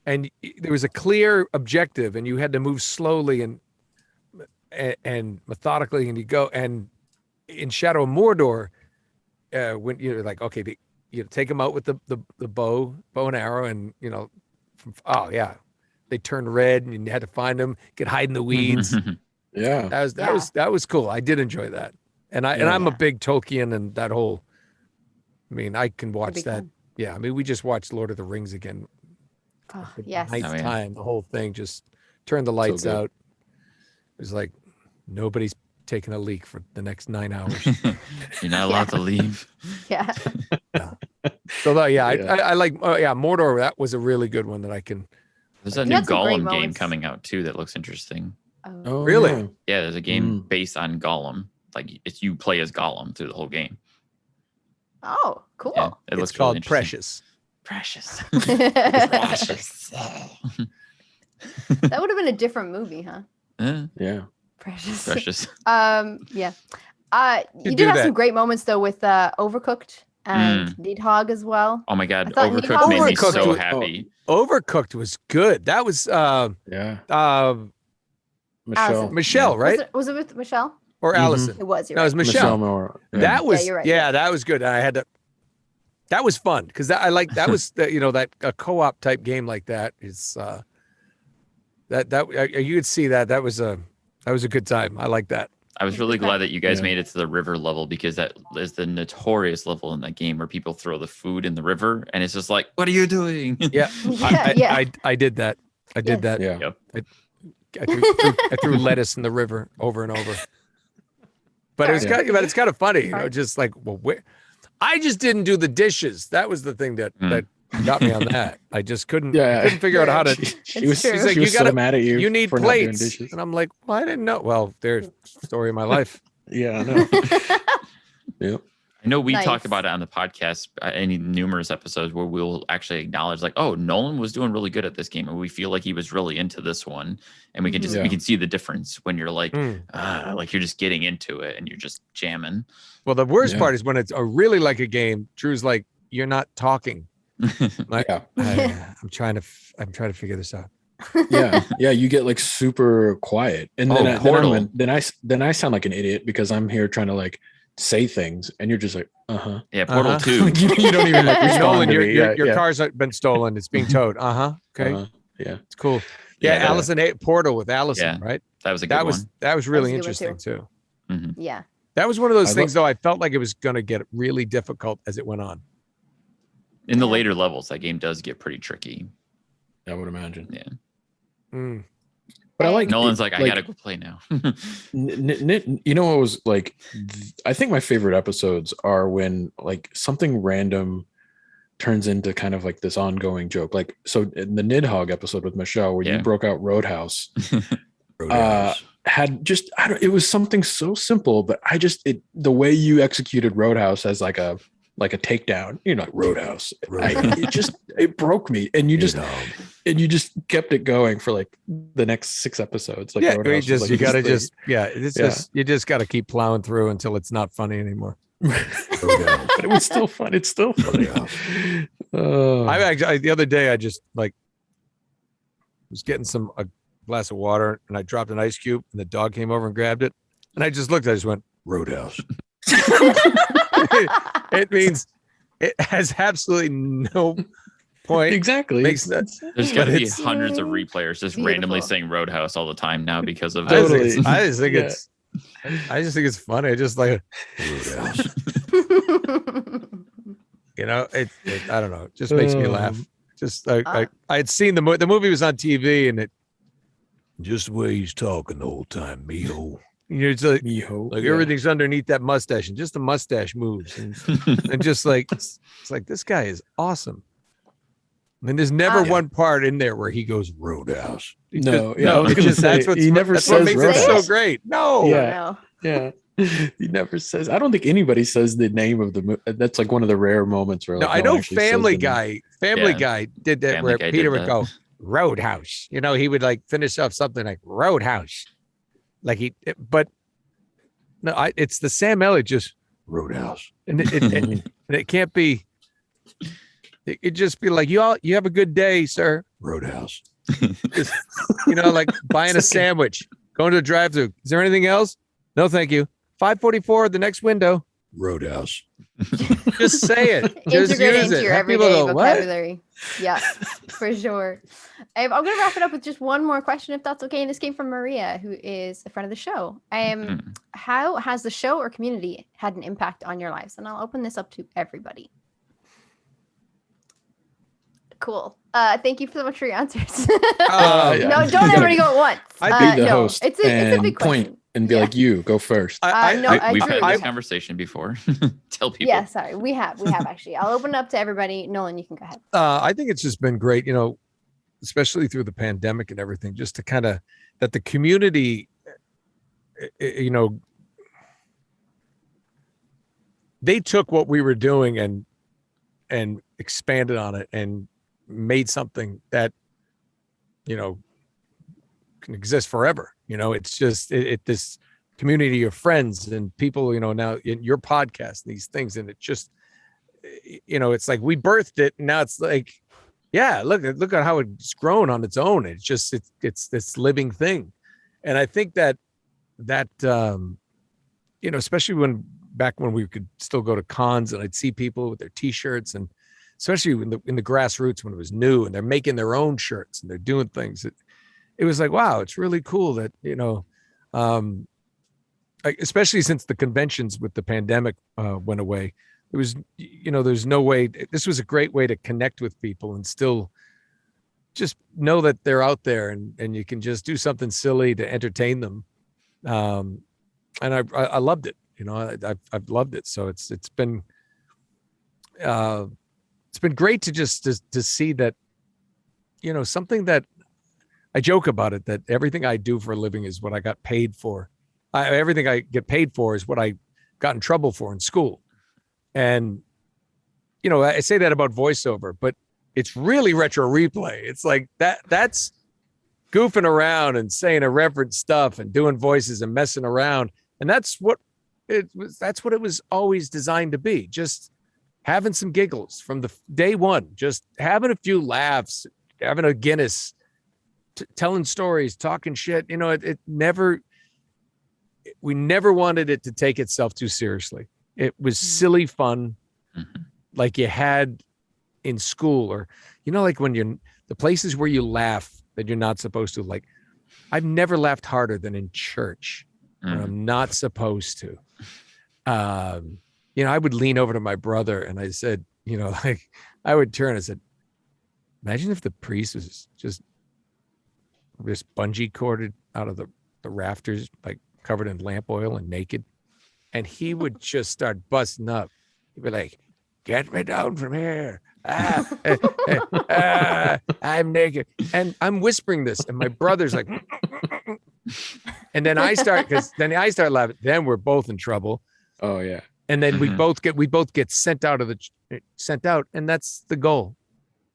and there was a clear objective and you had to move slowly and methodically, and you go, and in Shadow of Mordor, when you're like, okay, you take them out with the bow and arrow, and they turned red, and you had to find them, could hide in the weeds. That was cool. I did enjoy that, and I'm a big Tolkien and that whole. I mean, I can watch that. Fun. Yeah, I mean, we just watched Lord of the Rings again. Oh, yes, time, the whole thing, just turn the lights out. It was like nobody's taking a leak for the next 9 hours. You're not allowed to leave. Yeah. So I like. Mordor. That was a really good one that I can. There's a new Gollum game coming out too that looks interesting. Oh, Really? yeah. Yeah, there's a game based on Gollum. Like it's you play as Gollum through the whole game. Oh, cool. Yeah, it It's looks called really interesting. Precious. Precious. That would have been a different movie, huh? Yeah. Precious. Precious. Yeah. You do did have that. some great moments though with Overcooked and Nidhogg as well. Oh my god, I thought Overcooked Nidhogg made me was so great. happy. Overcooked was good. That was Yeah. Michelle. Michelle, right? Was it with Michelle? Or Mhm. Allison? It was. You're No, it was right. Michelle. Moore. That was you're right, that was good. I had to. That was fun because I like that was that a co-op type game like that is you could see that was a good time. I like that. I was really Okay. glad that you guys Yeah. made it to the river level because that is the notorious level in that game where people throw the food in the river and it's just like, what are you doing? Yeah, I did that. I did that. Yeah. Yep. I threw lettuce in the river over and over. But it was Sorry. but it's kind of funny, Sorry. just like, well, I just didn't do the dishes. That was the thing that got me on that. I just couldn't figure out how to. She was, true. She's like, she was you so gotta- mad at you. You need for not doing plates, dishes. and I'm like, well, I didn't know. Well, there's the story of my life. Yeah, I know. Yep. I know we Nice. talked about it on the podcast in numerous episodes where we'll actually acknowledge like, oh, Nolan was doing really good at this game and we feel like he was really into this one. And we can just Yeah. we can see the difference when you're like, Mm. like you're just getting into it and you're just jamming. Well, the worst Yeah. part is when it's really like a game. Drew's like, you're not talking. Like, Yeah. I'm trying to figure this out. Yeah. You get like super quiet, and then Oh, Portal. then I sound like an idiot because I'm here trying to like say things, and you're just like, Yeah, Portal Uh-huh. 2. you don't even like respond Nolan, to me. your car's been stolen. It's being towed. Okay, Yeah. it's cool. Yeah, Yeah. Allison Portal with Allison, Yeah. right? That was a good That was one. that was really That was a good one, interesting too. Yeah. That was one of those I things, though. I felt like it was going to get really difficult as it went on. In the Yeah. later levels, that game does get pretty tricky. I would imagine. Yeah. Mm. But I like Nolan's like, I gotta go play now. you know what was like I think my favorite episodes are when like something random turns into kind of like this ongoing joke. Like so in the Nidhogg episode with Michelle where Yeah. you broke out Roadhouse. Had just it was something so simple, but the way you executed Roadhouse as like a takedown, like Roadhouse. It broke me, and you just kept it going for like the next 6 episodes. Like Yeah, Roadhouse was, like, you gotta this thing. you just gotta keep plowing through until it's not funny anymore. But it was still fun. It's still funny. I the other day I just like was getting a glass of water and I dropped an ice cube and the dog came over and grabbed it and I just looked. I just went Roadhouse. It means it has absolutely no point. Exactly. Makes sense. There's got to be It's hundreds of replayers just randomly beautiful. saying Roadhouse all the time now because of I this. just think Yeah. I just think it's funny. I just like Roadhouse. I don't know. It just makes me laugh. Just I had seen the movie was on TV and it just the way he's talking the whole time, mijo. It's like everything's underneath that mustache and just the mustache moves and just like it's like this guy is awesome. I mean, there's never one part in there where he goes Roadhouse. No, It's just that's what makes it so great. No, Yeah. He never says. I don't think anybody says the name of the movie. That's like one of the rare moments where. No, like, I no one know actually says Family the name. Guy. Family Yeah. Guy did that Family where Guy Peter did would go Roadhouse. He would like finish off something like Roadhouse, like but no, it's the Sam Elliott just Roadhouse, and it can't be. It just be like you have a good day, sir. Roadhouse, just, like buying a sandwich, going to a drive-thru. Is there anything else? No, thank you. 544, the next window. Roadhouse. Just say it. Just Integrate use into it. your Have people everyday go, "What?" vocabulary. Yeah, for sure. I'm going to wrap it up with just one more question, if that's okay. And this came from Maria, who is a friend of the show. How has the show or community had an impact on your lives? And I'll open this up to everybody. Cool. Thank you so much for your answers. Yeah. No, don't everybody go at once. Be the no, host. it's a big point question. and be like, you go first. We've Drew, had this conversation before. Tell people. Yeah, sorry. We have actually. I'll open it up to everybody. Nolan, you can go ahead. I think it's just been great. especially through the pandemic and everything, just to kind of that the community, you know, they took what we were doing and expanded on it and made something that, you know, can exist forever. You know, it's just this community of friends and people, you know, now in your podcast, these things, and it just, you know, it's like we birthed it, and now it's like, yeah, look at how it's grown on its own. It's just it's this living thing, and I think that you know, especially back when we could still go to cons and I'd see people with their T-shirts, and especially in the grassroots when it was new and they're making their own shirts and they're doing things. It was like, wow, it's really cool that, you know, especially since the conventions with the pandemic went away. It was, you know, there's no way. This was a great way to connect with people and still just know that they're out there, and you can just do something silly to entertain them. And I loved it. You know, I've loved it. So it's been great to just to see that, you know, something that I joke about it, that everything I do for a living is what I got paid for. Everything I get paid for is what I got in trouble for in school. And, you know, I say that about voiceover, but it's really retro replay. It's like that's goofing around and saying irreverent stuff and doing voices and messing around. And that's what it was always designed to be. Just having some giggles from the day one, just having a few laughs, having a Guinness, telling stories, talking shit. You know, we never wanted it to take itself too seriously. It was silly fun, like you had in school, or, you know, like when the places where you laugh that you're not supposed to. Like, I've never laughed harder than in church when I'm not supposed to. You know, I would lean over to my brother and I said, you know, like I would turn and said, imagine if the priest was just bungee corded out of the rafters, like covered in lamp oil and naked. And he would just start busting up. He'd be like, get me down from here. I'm naked. And I'm whispering this. And my brother's like, and then I start laughing. Then we're both in trouble. Oh yeah. And then we both get sent out. And that's the goal.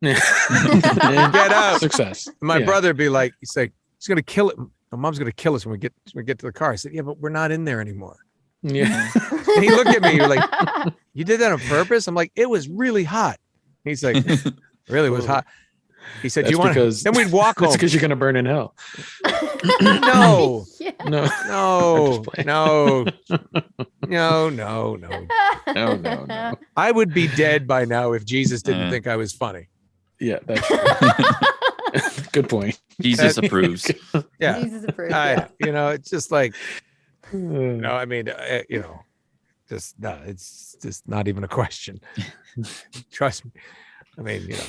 Get out. Success. My brother would be like, he's going to kill it. My mom's going to kill us when we get to the car. I said, yeah, but we're not in there anymore. Yeah. And he looked at me, like, you did that on purpose? I'm like, it was really hot. He's like, really was hot. He said, that's you want to, then we'd walk home. That's because you're going to burn in hell. No, Yeah. no. I would be dead by now if Jesus didn't think I was funny. Yeah, that's true. Good point. Jesus approves. Yeah. Jesus approved. You know, it's just like, no, I mean, you know, just no, it's just not even a question. Trust me. I mean, you know.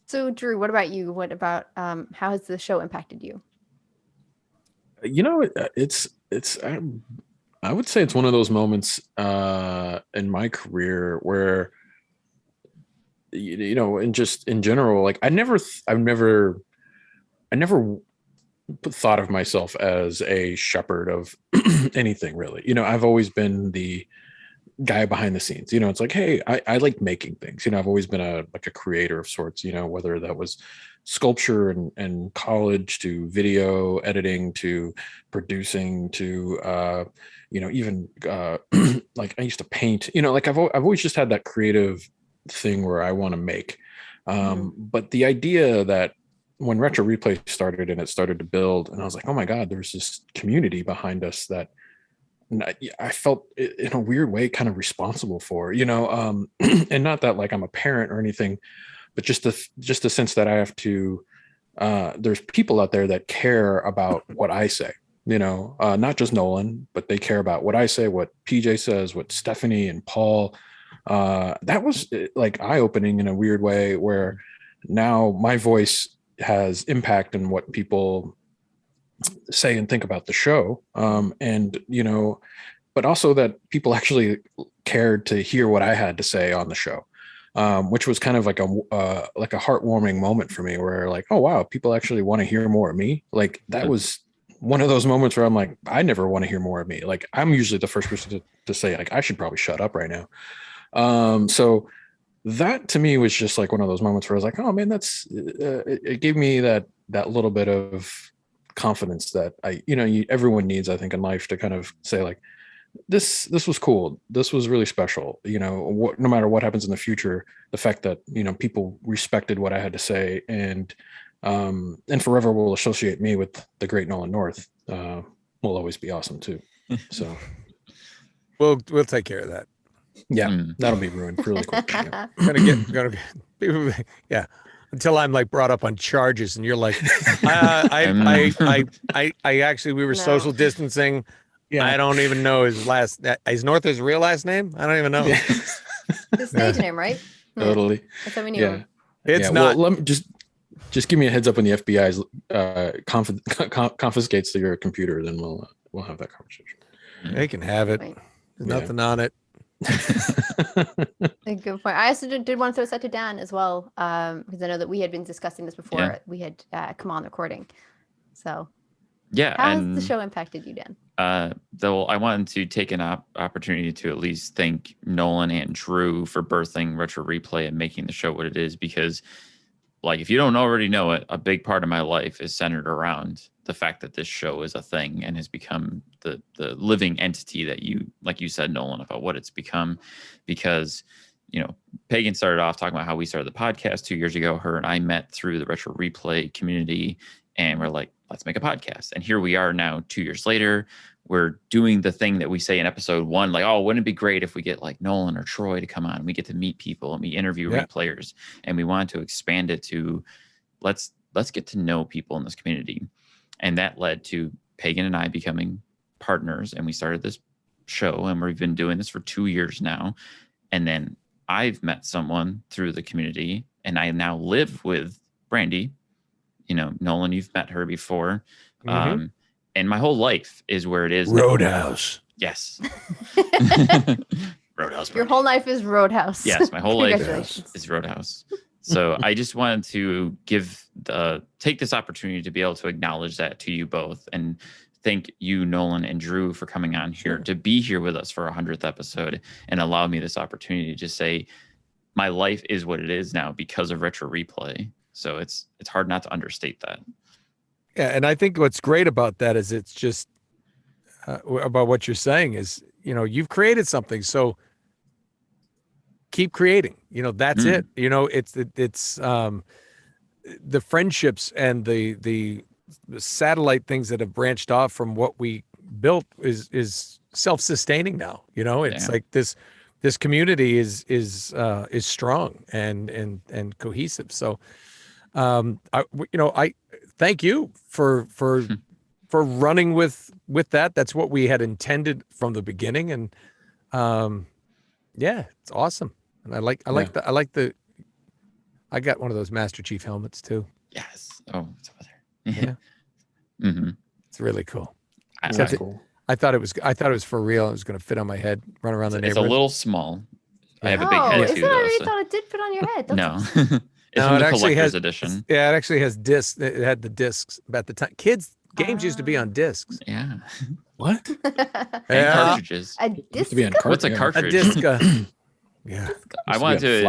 So, Drew, what about you? What about how has the show impacted you? You know, I would say it's one of those moments in my career where, you know, and just in general, like I've never thought of myself as a shepherd of anything really. You know, I've always been the guy behind the scenes. You know, it's like, hey, I like making things. You know, I've always been a creator of sorts, you know, whether that was sculpture and college to video editing to producing to you know, even like I used to paint, you know, like I've always just had that creative thing where I want to make. But the idea that when Retro Replay started and it started to build, and I was like, oh my God, there's this community behind us that I felt in a weird way kind of responsible for, you know, and not that like I'm a parent or anything, but just the sense that I have to, there's people out there that care about what I say, you know, not just Nolan, but they care about what I say, what PJ says, what Stephanie and Paul, that was like eye-opening in a weird way where now my voice has impact in what people say and think about the show. And, you know, but also that people actually cared to hear what I had to say on the show. which was kind of like a heartwarming moment for me, where like, oh wow, people actually want to hear more of me. Like that was one of those moments where I'm like, I never want to hear more of me. Like I'm usually the first person to say like, I should probably shut up right now. So that to me was just like one of those moments where I was like, oh man, that's it gave me that little bit of confidence that everyone needs, I think, in life, to kind of say like, this was cool, this was really special, no matter what happens in the future, the fact that people respected what I had to say, and forever will associate me with the great Nolan North, will always be awesome too. So we'll take care of that. Yeah, that'll be ruined really quick. Yeah. Yeah, until I'm like brought up on charges, and you're like, I actually, we were social distancing. Yeah, I don't even know his North his real last name. I don't even know. His stage name, right? Totally. That's how we knew him. It's not. Well, let me just give me a heads up when the FBI confiscates your computer, then we'll have that conversation. They can have it. There's nothing on it. A good point. I also did want to throw this out to Dan as well, because I know that we had been discussing this before we had come on recording. So how has the show impacted you, Dan? Though I wanted to take an opportunity to at least thank Nolan and Drew for birthing Retro Replay and making the show what it is, because like, if you don't already know it, a big part of my life is centered around the fact that this show is a thing and has become the living entity that like you said, Nolan, about what it's become. Because, Pagan started off talking about how we started the podcast 2 years ago. Her and I met through the Retro Replay community, and we're like, let's make a podcast. And here we are now 2 years later. We're doing the thing that we say in episode 1, like, oh, wouldn't it be great if we get like Nolan or Troy to come on and we get to meet people and we interview replayers, and we want to expand it to let's get to know people in this community. And that led to Pagan and I becoming partners, and we started this show, and we've been doing this for 2 years now. And then I've met someone through the community, and I now live with Brandy. Nolan, you've met her before. Mm-hmm. And my whole life is where it is. Roadhouse. Now. Yes. Roadhouse. Your whole life is Roadhouse. Yes, my whole life is Roadhouse. So I just wanted to take this opportunity to be able to acknowledge that to you both, and thank you, Nolan and Drew, for coming on here to be here with us for our 100th episode and allow me this opportunity to just say my life is what it is now because of Retro Replay. So it's hard not to understate that. Yeah, and I think what's great about that is it's just about what you're saying is, you've created something, so keep creating. That's it. It's the friendships and the satellite things that have branched off from what we built is self-sustaining now. It's like this community is strong and cohesive. So I thank you for running with that. That's what we had intended from the beginning, and it's awesome. And I got one of those Master Chief helmets too. Yes. Oh, it's over there. Yeah. Mm-hmm. It's really cool. That's cool. I thought it was for real. It was going to fit on my head, run around the neighborhood. It's a little small. I have a big head too. I really thought it did fit on your head. That's no. Awesome. It's from the collector's edition. Yeah, it actually has discs. It had the discs at the time. Games used to be on discs. Yeah. What? And cartridges. A disc. What's a cartridge? A disc. Yeah. I wanted to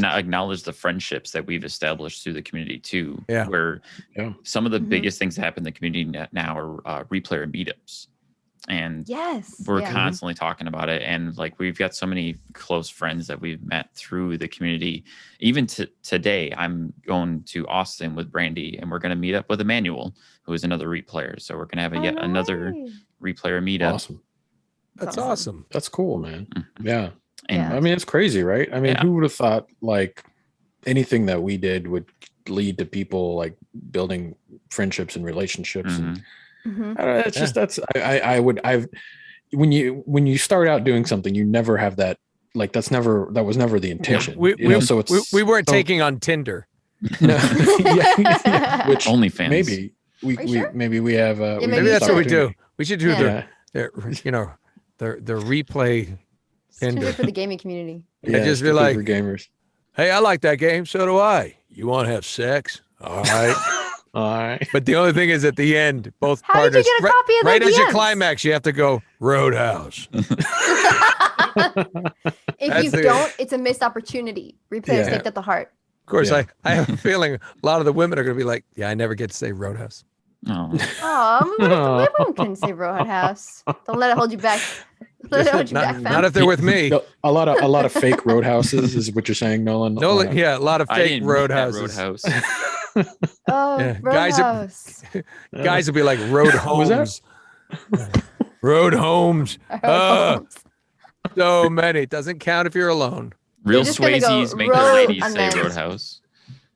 acknowledge the friendships that we've established through the community too. Yeah. Where some of the biggest things that happen in the community now are replayer meetups. And we're constantly talking about it. And like, we've got so many close friends that we've met through the community. Even today, I'm going to Austin with Brandy, and we're going to meet up with Emmanuel, who is another replayer. So we're going to have another replayer meetup. Awesome. That's awesome. That's cool, man. Mm-hmm. Yeah. And I mean, it's crazy, right? I mean, who would have thought like anything that we did would lead to people like building friendships and relationships and it's just when you start out doing something, you never have that, like that was never the intention. We weren't taking on Tinder. No. Which OnlyFans. Maybe we have maybe that's what we do. We should do the replay Tinder for the gaming community. I just be like, for gamers. Hey, I like that game. So do I. You want to have sex? All right. All right. But the only thing is, at the end, both How did you partners, get a copy of right their as you DMs? climax, you have to go Roadhouse. If That's you the- don't, it's a missed opportunity. Replayers Yeah. take that to heart. Of course, Yeah. I have a feeling a lot of the women are going to be like, yeah, I never get to say Roadhouse. Oh, Oh, everyone can say Roadhouse. Don't let it hold you back. Don't let it hold you back, fam. Not if they're with me. No, a lot of fake roadhouses is what you're saying, Nolan. Nolan, yeah, a lot of I fake didn't meet that Roadhouses. Roadhouse. Oh, Yeah, guys are- Roadhouse. Guys will be like Road Was that- Homes. Road Homes. Roadhouse. So many. It doesn't count if you're alone. Real just gonna go Swayzes make their road ladies and say then- Roadhouse.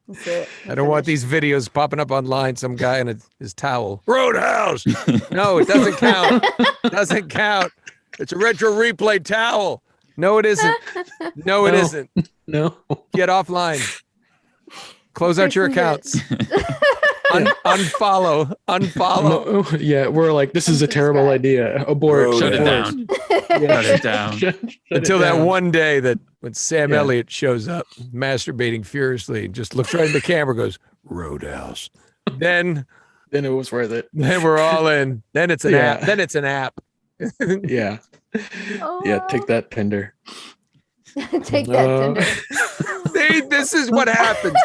That's it. I don't want these videos popping up online. Some guy in his towel. Roadhouse. No, it doesn't count. Doesn't count. It's a retro replay towel. No, it isn't. No, it No. isn't. No. Get offline. Close out your accounts. Unfollow. No, yeah, we're like, this is a terrible Unsubscribe. idea. Abort. Shut it abort. down. Yeah. Shut it down. Shut Until it that down. one day that when Sam Yeah. Elliott shows up masturbating furiously and just looks right in the camera, goes, Roadhouse. Then Then it was worth it. we're all in. Then it's an Yeah. app. Then it's an app. Yeah. Oh, Yeah. Take that, Tinder. Take that, Tinder. See, this is what happens.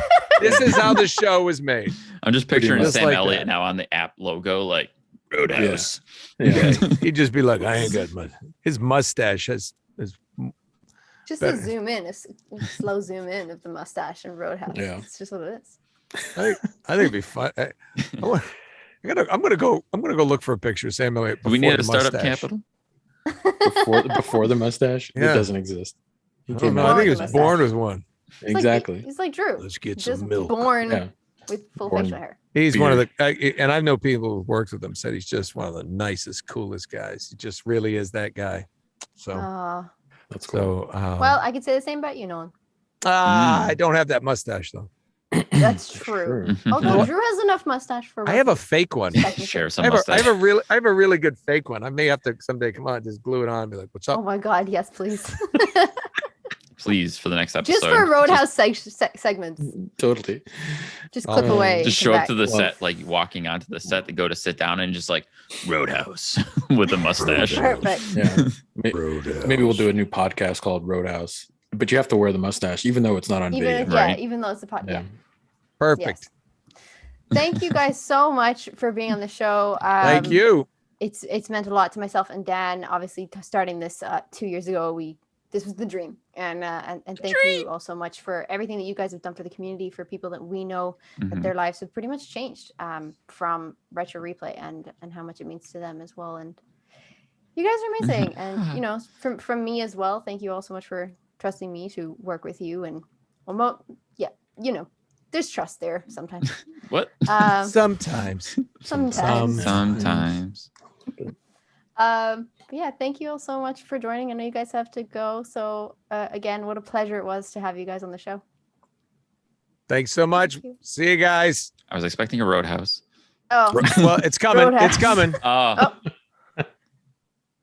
This is how the show was made. I'm just picturing Just Sam like Elliott that. now on the app logo, like Roadhouse. Yeah. He'd just be like, I ain't got my. His mustache has. Just Better. a zoom in, a slow zoom in of the mustache and Roadhouse. Yeah. It's just what it is. I think it'd be fun. I'm gonna go look for a picture of Sam Elliott. Do we before need the a startup mustache. capital? Before the mustache, Yeah. it doesn't exist. He I don't came know. out. I think he Born was with a born mustache. with one. He's like- Exactly. he's like Drew. Let's get Just some milk. born Yeah. with full Born- facial hair. He's one of the, and I know people who've worked with him said he's just one of the nicest, coolest guys. He just really is that guy. So, That's cool. Well, I could say the same about you, Nolan. I don't have that mustache though. That's For true. sure. Although Drew has enough mustache for I have a fake one. technically. Share some I mustache. have a really good fake one. I may have to someday come on, just glue it on, and be like, "What's up?" Oh my god, yes, please. Please, for the next episode. Just for Roadhouse segments. Totally. Just clip Oh. away. Just come show up back. to the Well- set, like walking onto the set, to go to sit down and just like Roadhouse with a mustache. Perfect. Yeah. Roadhouse. Maybe we'll do a new podcast called Roadhouse, but you have to wear the mustache, even though it's not on Even video. if, yeah, Right. even though it's a podcast. Yeah. Perfect. Thank you guys so much for being on the show. Thank you. It's meant a lot to myself and Dan. Obviously, starting this 2 years ago, this was the dream, and thank you all so much for everything that you guys have done for the community, for people that we know that Mhm. their lives have pretty much changed from Retro Replay, and how much it means to them as well. And you guys are amazing, and you know, from me as well. Thank you all so much for trusting me to work with you, and you know, there's trust there sometimes. What? Sometimes. Sometimes. Sometimes. But yeah, thank you all so much for joining. I know you guys have to go. So again, what a pleasure it was to have you guys on the show. Thanks so much. Thank you. See you guys. I was expecting a Roadhouse. Oh, Well, it's coming. It's Roadhouse. coming. Oh,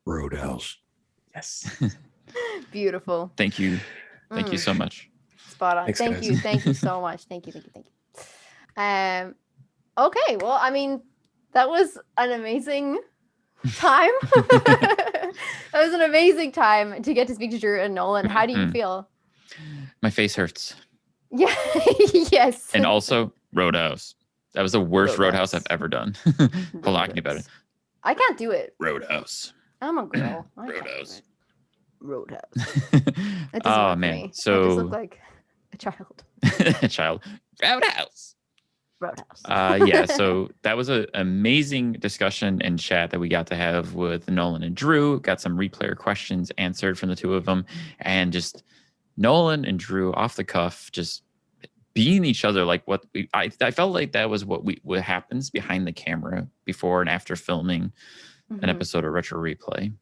Roadhouse. yes. beautiful. Thank you. Thank you Mm, so much. spot on. Thanks, Thank guys. you. Thank you so much. Thank you. Okay, well, I mean, that was an amazing time. That was an amazing time to get to speak to Drew and Nolan. How do you Mhm. feel? My face hurts. Yeah. Yes. And also Roadhouse. That was the worst Roadhouse Roadhouse. I've ever done. Hold on, I can do better. I can't do it. Roadhouse. I'm a girl. I can't do Roadhouse. it. Roadhouse. That doesn't Oh work for man. me. I just So look like a child. child. Roadhouse. Roadhouse. Yeah, so that was an amazing discussion and chat that we got to have with Nolan and Drew. Got some replayer questions answered from the two of them, and just Nolan and Drew off the cuff, just being each other. Like I felt like that was what happens behind the camera before and after filming an Mhm. episode of Retro Replay.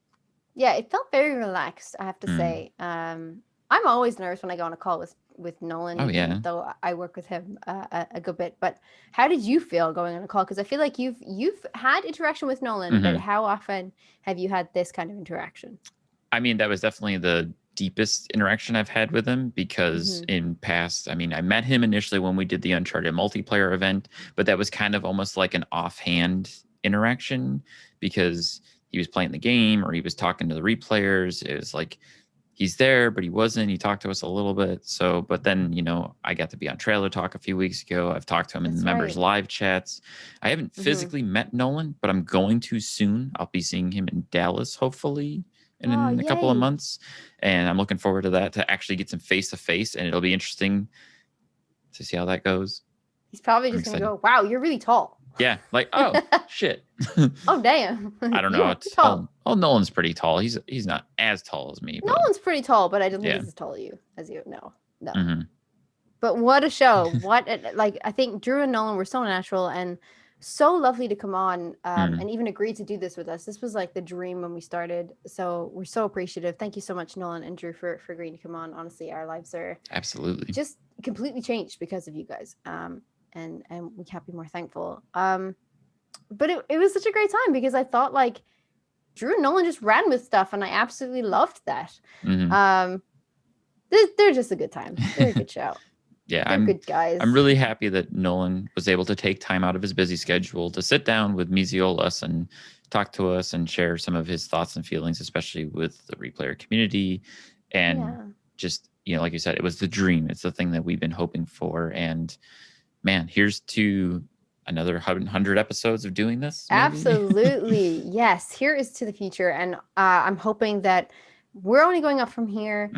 Yeah, it felt very relaxed, I have to Mm. say. I'm always nervous when I go on a call with Nolan, Oh, yeah. even though I work with him a good bit. But how did you feel going on a call? Because I feel like you've had interaction with Nolan, but Mhm. how often have you had this kind of interaction? I mean, that was definitely the deepest interaction I've had with him because in past, I mean, I met him initially when we did the Uncharted multiplayer event, but that was kind of almost like an offhand interaction because he was playing the game or he was talking to the replayers. It was like he's there, but he wasn't. He talked to us a little bit. So, but then, I got to be on Trailer Talk a few weeks ago. I've talked to him in members live chats. I haven't physically met Nolan, but I'm going to soon. I'll be seeing him in Dallas, hopefully in a couple of months. And I'm looking forward to that, to actually get some face to face. And it'll be interesting to see how that goes. He's probably just going to go, wow, you're really tall. Yeah. Like, oh, shit. Oh, damn. I don't know. Oh, Nolan's pretty tall. He's not as tall as me. But... Nolan's pretty tall, but I don't think he's as tall as you. No. But what a show. I think Drew and Nolan were so natural and so lovely to come on and even agreed to do this with us. This was like the dream when we started. So we're so appreciative. Thank you so much, Nolan and Drew, for agreeing to come on. Honestly, our lives are absolutely just completely changed because of you guys. And we can't be more thankful. But it was such a great time because I thought like Drew and Nolan just ran with stuff and I absolutely loved that. They're just a good time. They're a good show. Yeah, I'm good guys. I'm really happy that Nolan was able to take time out of his busy schedule to sit down with Miziolas and talk to us and share some of his thoughts and feelings, especially with the replayer community. And just, like you said, it was the dream. It's the thing that we've been hoping for. And man, here's to another 100 episodes of doing this. Maybe? Absolutely. Yes. Here is to the future. And I'm hoping that we're only going up from here.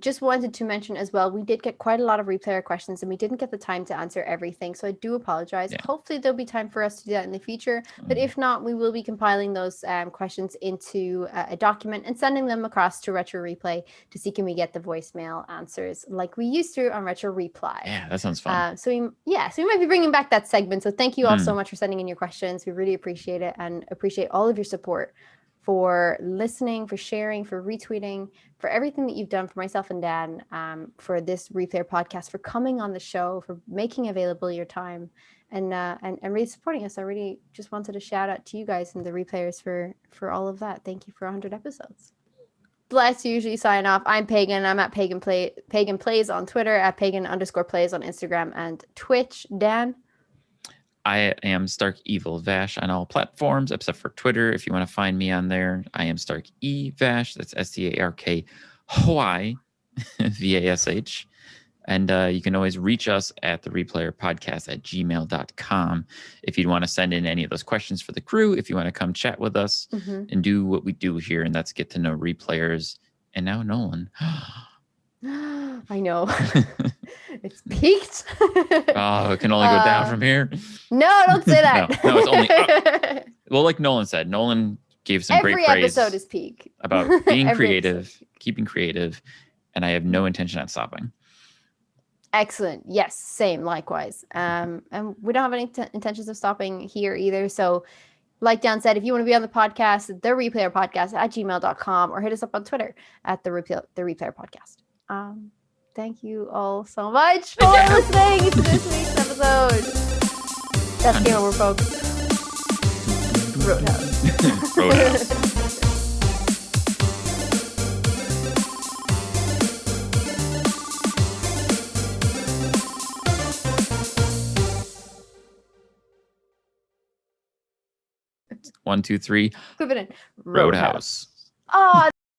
Just wanted to mention as well, we did get quite a lot of replayer questions and we didn't get the time to answer everything. So I do apologize. Hopefully there'll be time for us to do that in the future. But if not, we will be compiling those questions into a document and sending them across to Retro Replay to see can we get the voicemail answers like we used to on Retro Reply. Yeah, that sounds fun. So we might be bringing back that segment. So thank you all so much for sending in your questions. We really appreciate it and appreciate all of your support, for listening, for sharing, for retweeting, for everything that you've done for myself and Dan, for this Replayer podcast, for coming on the show, for making available your time, and really supporting us. I really just wanted to shout out to you guys and the replayers for all of that. Thank you for 100 episodes. Let's usually sign off. I'm Pagan. I'm at Pagan Plays on Twitter, at Pagan_plays on Instagram and Twitch. Dan? I am Stark Evil Vash on all platforms except for Twitter. If you want to find me on there, I am Stark E Vash. That's STARK Hawaii VASH. And you can always reach us at the replayerpodcast at gmail.com if you'd want to send in any of those questions for the crew, if you want to come chat with us and do what we do here, and that's get to know replayers. And now Nolan. I know. It's peaked. Oh, it can only go down from here. No, don't say that. No, it's only up. Well, like Nolan said, Nolan gave some great praise. Every episode is peak. About being creative, keeping creative, and I have no intention on stopping. Excellent. Yes, same, likewise. And we don't have any intentions of stopping here either. So like Dan said, if you want to be on the podcast, the Replayer Podcast at gmail.com, or hit us up on Twitter at the Replayer Podcast. Thank you all so much for listening to this week's episode. That's Game Over, folks. Roadhouse. Roadhouse. One, two, three. Equivalent. Roadhouse. Oh.